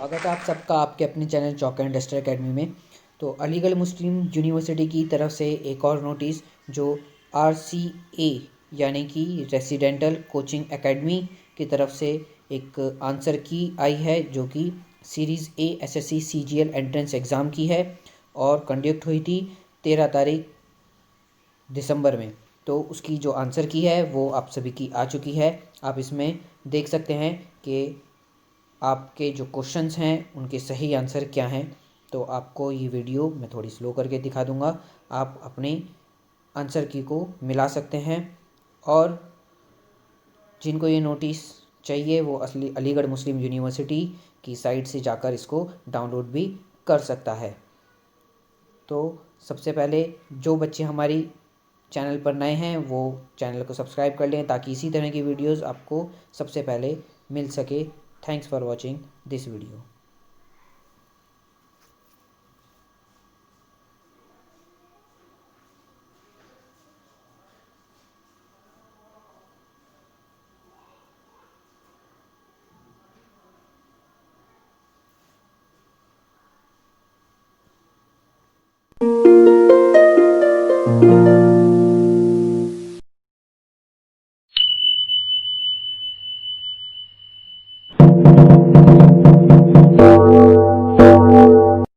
स्वागत है आप सबका आपके अपने channel chalk and duster academy में। तो अलीगढ़ मुस्लिम यूनिवर्सिटी की तरफ से एक और नोटिस जो RCA यानी कि रेसिडेंटल कोचिंग एकेडमी की तरफ से एक आंसर की आई है, जो कि series A SSC CGL entrance exam की है और कंडक्ट हुई थी 13 तारीख दिसंबर में। तो उसकी जो आंसर की है वो आप सभी की आ चुकी है। आप इसमें देख सकते हैं कि आपके जो क्वेश्चंस हैं उनके सही आंसर क्या हैं। तो आपको ये वीडियो मैं थोड़ी स्लो करके दिखा दूंगा, आप अपने आंसर की को मिला सकते हैं। और जिनको ये नोटिस चाहिए वो असली अलीगढ़ मुस्लिम यूनिवर्सिटी की साइट से जाकर इसको डाउनलोड भी कर सकता है। तो सबसे पहले जो बच्चे हमारी चैनल पर नए हैं वो चैनल को सब्सक्राइब कर लें ताकि इसी तरह की वीडियोस आपको सबसे पहले मिल सके। Thanks for watching this video.